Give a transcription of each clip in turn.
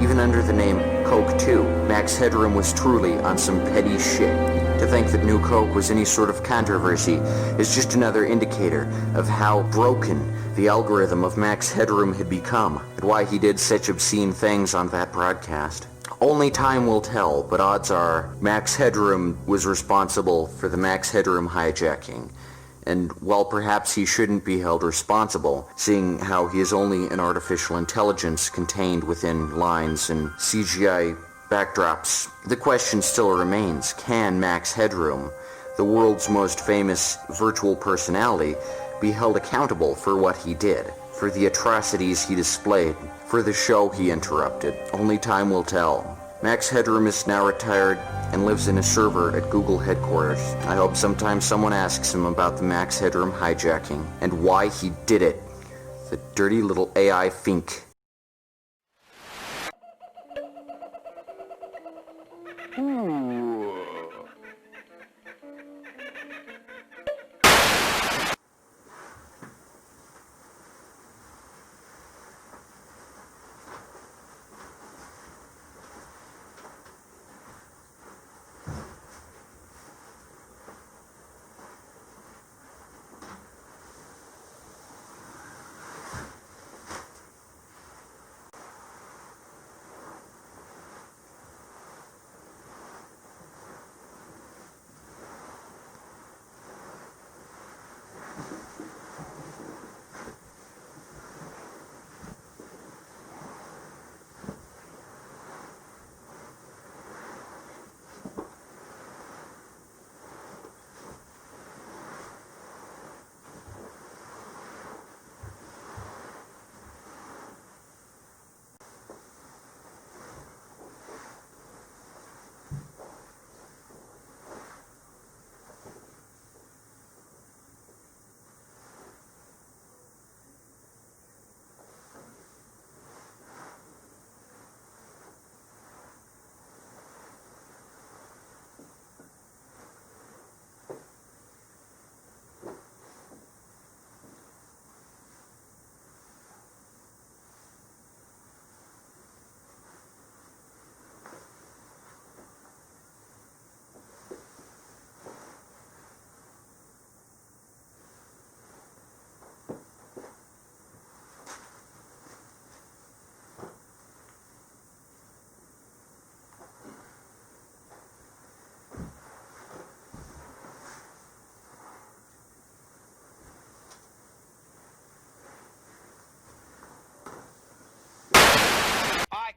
Even under the name Coke 2, Max Headroom was truly on some petty shit. To think that New Coke was any sort of controversy is just another indicator of how broken the algorithm of Max Headroom had become, and why he did such obscene things on that broadcast. Only time will tell, but odds are Max Headroom was responsible for the Max Headroom hijacking. And while perhaps he shouldn't be held responsible, seeing how he is only an artificial intelligence contained within lines and CGI backdrops, the question still remains, can Max Headroom, the world's most famous virtual personality, be held accountable for what he did, for the atrocities he displayed, for the show he interrupted? Only time will tell. Max Headroom is now retired and lives in a server at Google headquarters. I hope sometime someone asks him about the Max Headroom hijacking and why he did it. The dirty little AI fink.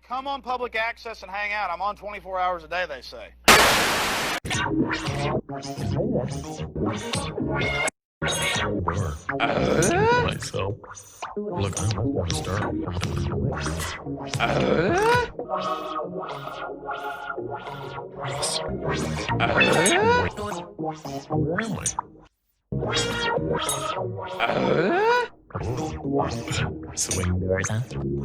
Come on public access and hang out. I'm on 24 hours a day, they say. Myself. Look, I'm going to start. Where am I? Swing doors, huh? Doors.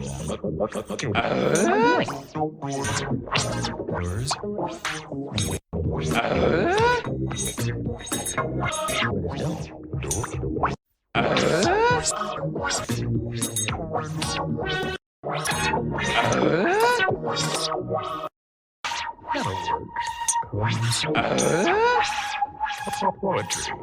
Poetry.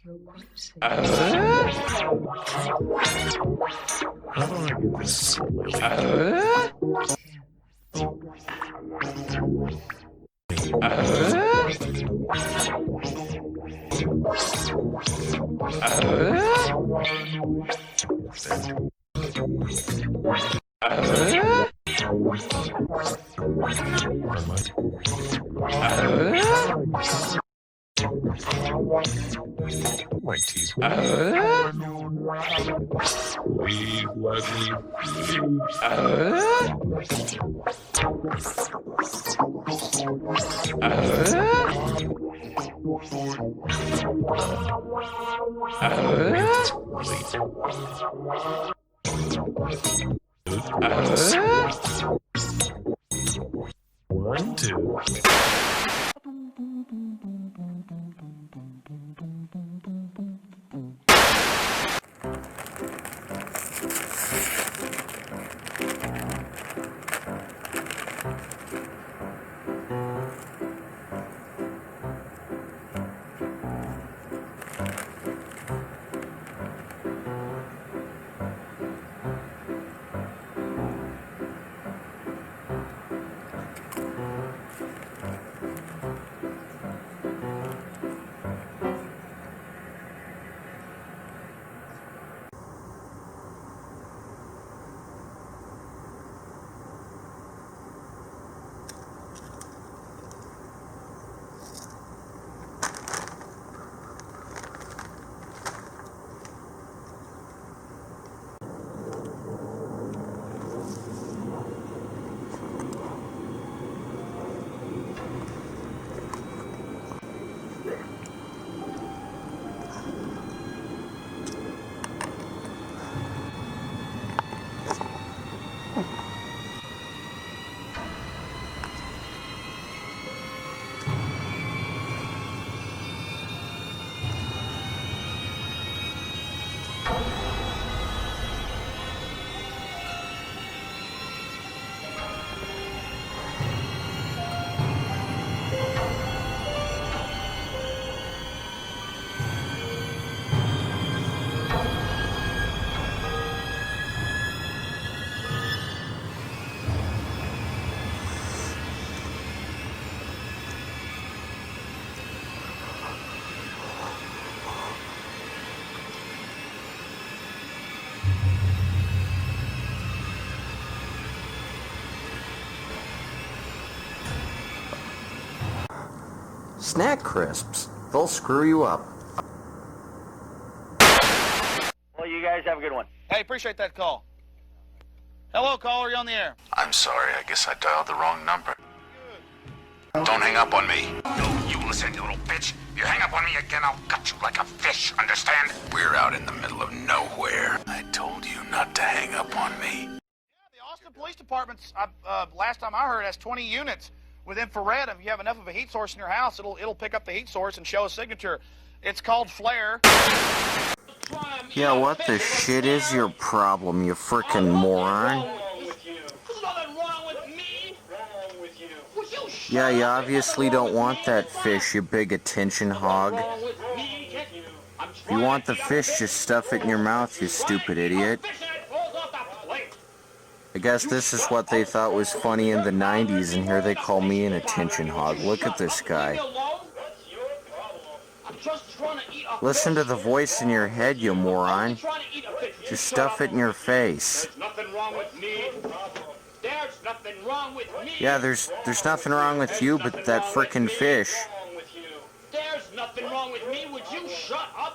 How do I get this my teeth. Please let me One, two. Snack crisps. They'll screw you up. Well, you guys have a good one. Hey, appreciate that call. Hello, caller, you on the air. I'm sorry, I guess I dialed the wrong number. Don't hang up on me. No, you listen, you little bitch. If you hang up on me again, I'll cut you like a fish, understand? We're out in the middle of nowhere. I told you not to hang up on me. Yeah, the Austin Police Department's, last time I heard, has 20 units with infrared. If you have enough of a heat source in your house, it'll pick up the heat source and show a signature. It's called flare. Yeah, what the shit is your problem, you frickin' moron? Yeah, you obviously don't want that fish, you big attention hog. If you want the fish, just stuff it in your mouth, you stupid idiot. I guess this is what they thought was funny in the 90s, and here they call me an attention hog. Look at this guy. Listen to the voice in your head, you moron. Just stuff it in your face. Yeah, there's nothing wrong with you but that frickin' fish.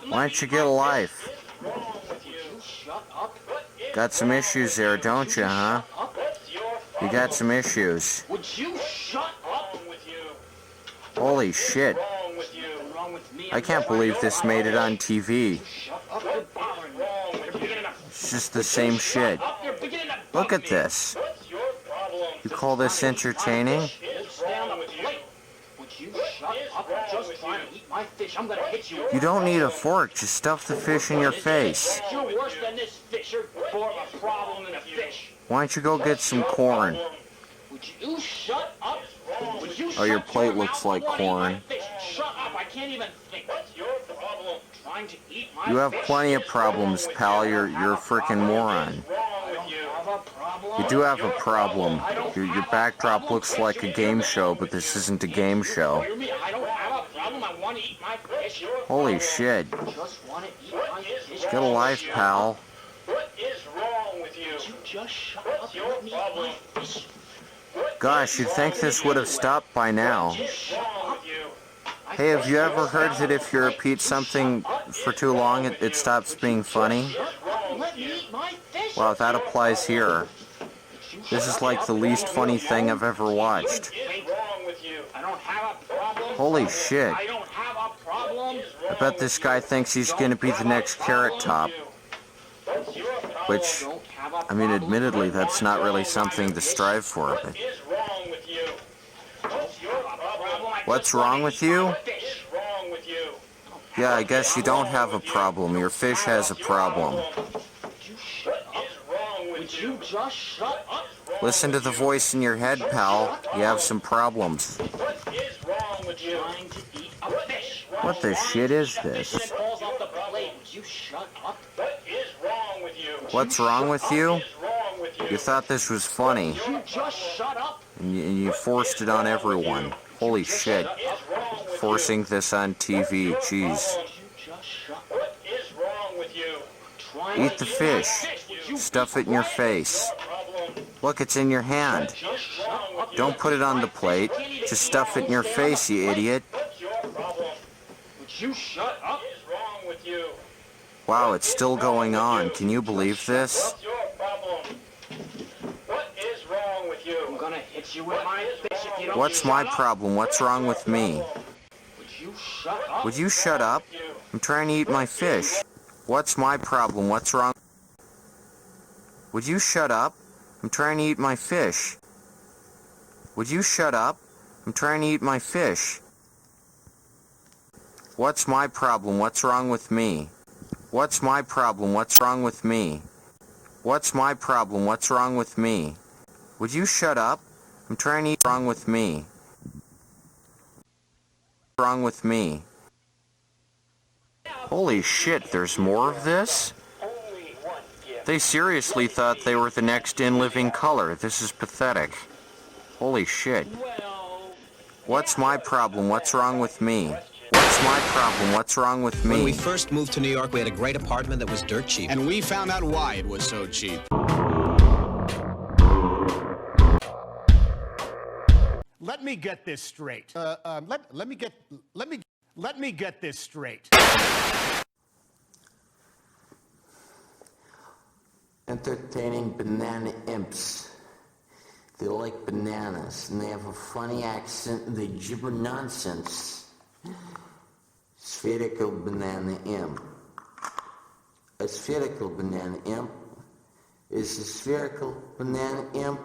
Why don't you get a life? Got some issues there, don't you, huh? You got some issues. Holy shit. I can't believe this made it on TV. It's just the same shit. Look at this. You call this entertaining? You don't need a fork, just stuff the fish in your face. Why don't you go get some corn? Oh, your plate looks like corn. You have plenty of problems, pal. You're a freaking moron. You do have a problem. Your backdrop looks like a game show, but this isn't a game show. Holy shit. Get a life, pal. Gosh, you'd think this would have stopped by now. Hey, have you ever heard that if you repeat something for too long, it stops being funny? Wow, that applies here. This is like the least funny thing I've ever watched. Holy shit. I bet this guy thinks he's gonna be the next Carrot Top. Which, I mean, admittedly, that's not really something to strive for, but... What's wrong with you? Yeah, I guess you don't have a problem. Your fish has a problem. Listen to the voice in your head, pal. You have some problems. What the shit is this? What's wrong with you? You thought this was funny. And you forced it on everyone. Holy shit. Forcing this on TV, jeez. Eat the fish. Stuff it in your face. Look, it's in your hand. Don't put it on the plate. Just stuff it in your face, you idiot. Wow, it's still going on. Can you believe this? What's my problem? What's wrong with me? Would you shut up? I'm trying to eat my fish. What's my problem? What's wrong? Would you shut up? I'm trying to eat my fish. Would you shut up? I'm trying to eat my fish. What's my problem? What's wrong with me? What's my problem? What's wrong with me? What's my problem? What's wrong with me? Would you shut up? I'm trying to eat. What's wrong with me? What's wrong with me? Holy shit, there's more of this? They seriously thought they were the next in living color. This is pathetic. Holy shit. What's my problem? What's wrong with me? What's my problem? What's wrong with me? When we first moved to New York, we had a great apartment that was dirt cheap. And we found out why it was so cheap. Let me get this straight. Let me get this straight. Entertaining banana imps. They like bananas, and they have a funny accent, and they gibber nonsense. Spherical banana imp. A spherical banana imp is a spherical banana imp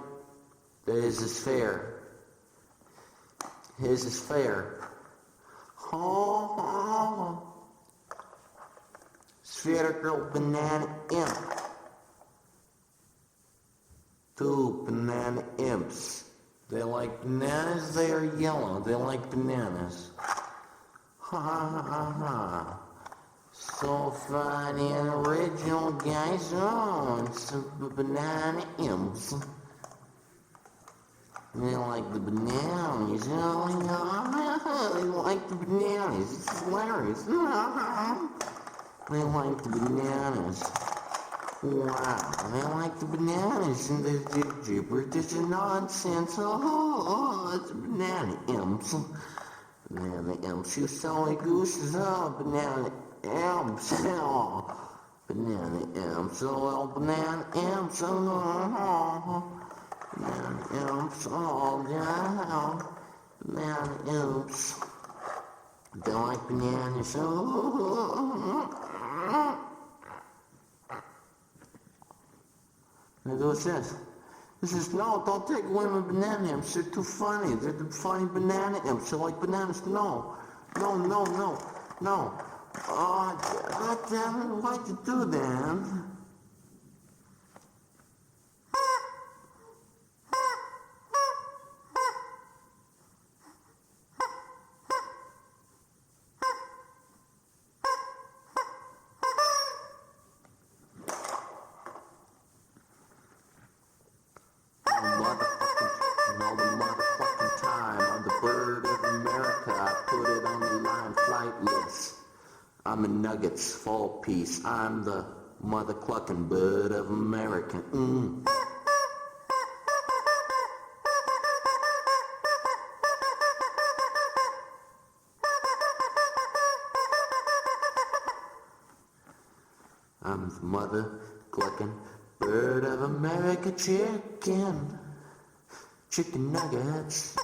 that is a sphere. Here's a sphere. Spherical banana imp. Two banana imps. They like bananas, they are yellow. They like bananas. Ha ha ha ha. So funny and original, guys. Oh, it's the banana imps. They like the bananas. Oh, they like the bananas. It's hilarious. They like the bananas. Wow, they like the bananas and the gibberish. This is nonsense. Oh, it's banana imps. Banana imps. You silly gooses. Oh, banana imps. Oh, banana imps. Oh, banana imps. Oh, banana imps. Oh, yeah. Banana imps. They like bananas. Oh. Now what's this? This is, no, don't take away my banana imps. They're too funny. They're the funny banana imps. They like bananas. No. No, no, no, no. Oh, damn it, why'd you do that? I'm a nuggets fall piece. I'm the mother clucking bird of America. I'm the mother clucking bird of America. Chicken nuggets.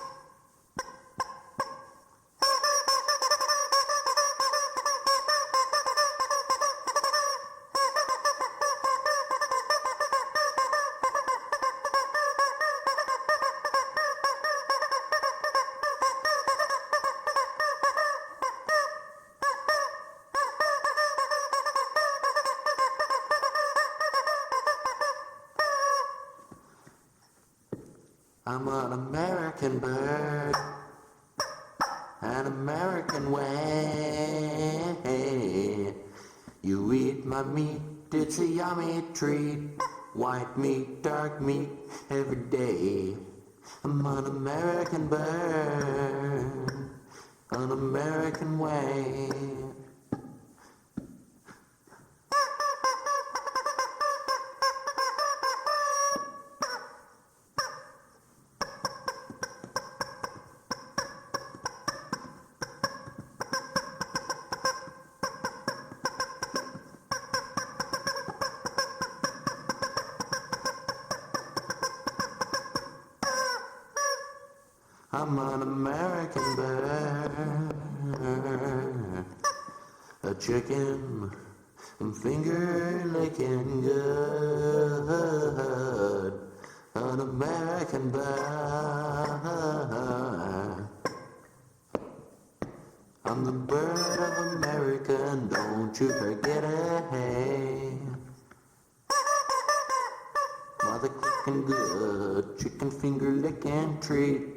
I'm an American bird, an American way. You eat my meat, it's a yummy treat. White meat, dark meat, every day. I'm an American bird, an American way. I'm an American bird, a chicken, finger licking good, an American bird. I'm the bird of America, and don't you forget it, hey. Mother cooking good, chicken finger licking treat.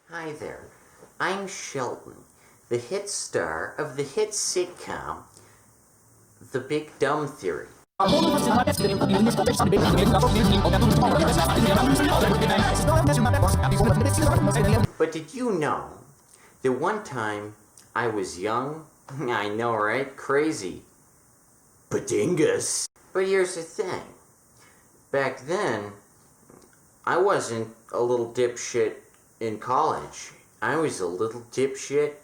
Hi there, I'm Shelton, the hit star of the hit sitcom, The Big Dumb Theory. But did you know that one time I was young? I know, right? Crazy. Badingus. But here's the thing. Back then, I wasn't a little dipshit in college. I was a little dipshit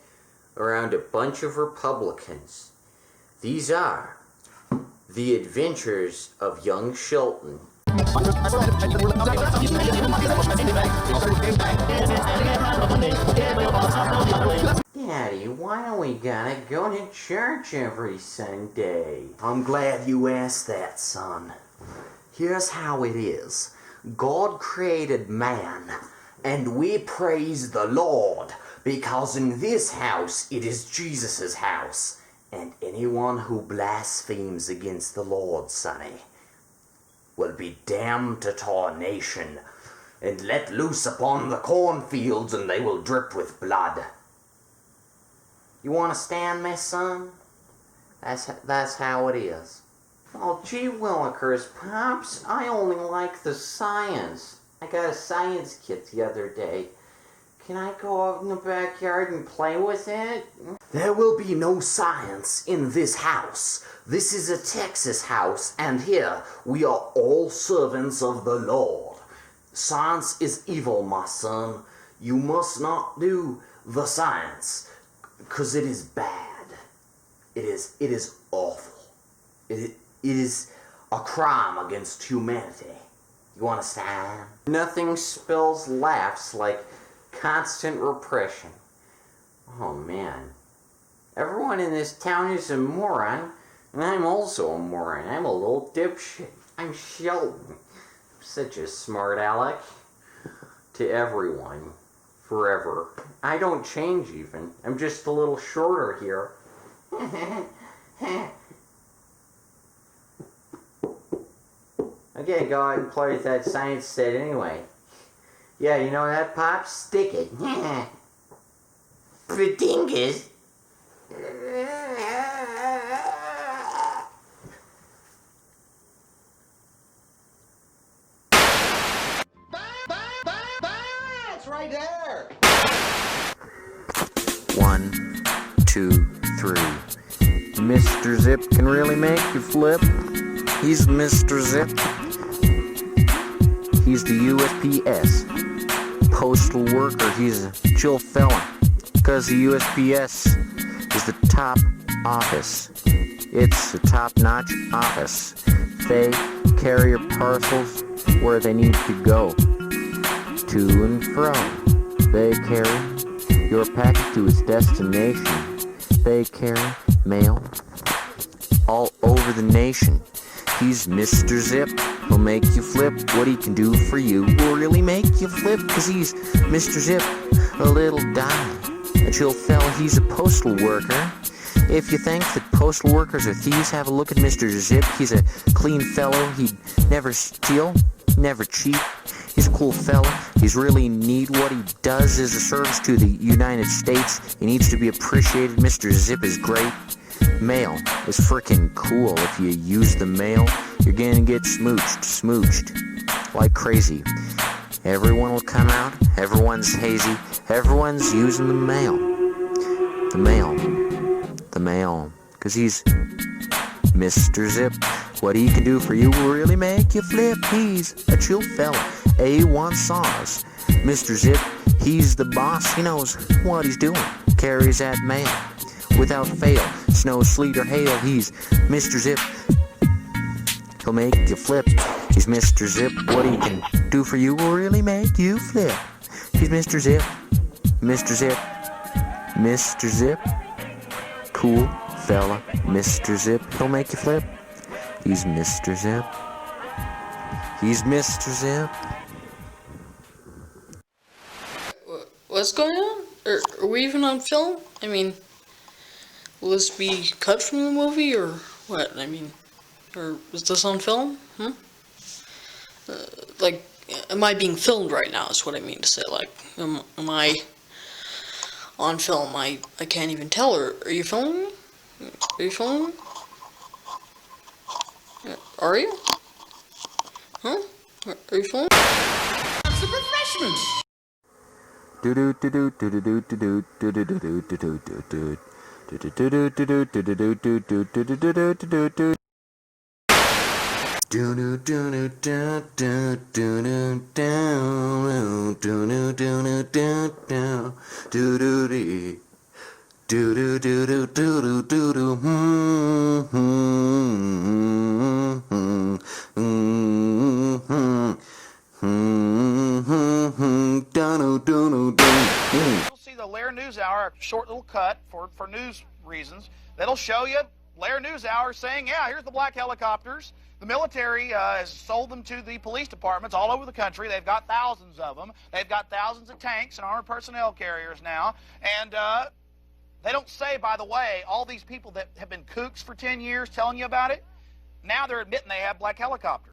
around a bunch of Republicans. These are the adventures of young Shelton. Daddy, why do we gotta go to church every Sunday? I'm glad you asked that, son. Here's how it is. God created man, and we praise the Lord, because in this house it is Jesus' house. And anyone who blasphemes against the Lord, sonny, will be damned to tarnation and let loose upon the cornfields, and they will drip with blood. You want to stand me, son? That's how it is. Oh, gee willikers, Pops, I only like the science. I got a science kit the other day. Can I go out in the backyard and play with it? There will be no science in this house. This is a Texas house, and here we are all servants of the Lord. Science is evil, my son. You must not do the science, because it is bad. It is awful. It is a crime against humanity. You want a sign? Nothing spells laughs like constant repression. Oh man. Everyone in this town is a moron, and I'm also a moron. I'm a little dipshit. I'm Sheldon. I'm such a smart aleck. To everyone. Forever. I don't change even. I'm just a little shorter here. Okay, go out and play with that science set anyway. Yeah, you know that, Pop? Stick it. For dingus. It's right there. 1, 2, 3. Mr. Zip can really make you flip. He's Mr. Zip. He's the USPS. Postal worker, he's a chill fella. Because the USPS is the top office. It's a top-notch office. They carry your parcels where they need to go. To and fro. They carry your package to its destination. They carry mail all over the nation. He's Mr. Zip. He'll make you flip. What he can do for you will really make you flip. Cause he's Mr. Zip, a little die. A chill fella, he's a postal worker. If you think that postal workers are thieves, have a look at Mr. Zip. He's a clean fellow. He'd never steal, never cheat. He's a cool fella. He's really neat. What he does is a service to the United States. He needs to be appreciated. Mr. Zip is great. Mail is frickin' cool. If you use the mail, you're gonna get smooched like crazy. Everyone will come out. Everyone's hazy. Everyone's using the mail. The mail. Cause he's Mr. Zip. What he can do for you will really make you flip. He's a chill fella. A1 sauce. Mr. Zip, he's the boss. He knows what he's doing. Carries that mail without fail. Snow, sleet, or hail. He's Mr. Zip. He'll make you flip. He's Mr. Zip. What he can do for you will really make you flip. He's Mr. Zip. Mr. Zip. Mr. Zip. Cool fella. Mr. Zip. He'll make you flip. He's Mr. Zip. He's Mr. Zip. What's going on? Are we even on film? I mean, will this be cut from the movie, or what? I mean, or is this on film? Like, am I being filmed right now, is what I mean to say. Like, am I on film? I can't even tell. Are you filming me? Are you filming me? Are you? Huh? Are you filming? Have some refreshments. Do do do do do do do do do do do do do You'll see the Lair News Hour, a short little cut for news reasons. That'll show you Lair News Hour saying, yeah, here's the black helicopters. The military has sold them to the police departments all over the country. They've got thousands of them. They've got thousands of tanks and armored personnel carriers now. And they don't say, by the way, all these people that have been kooks for 10 years telling you about it, now they're admitting they have black helicopters.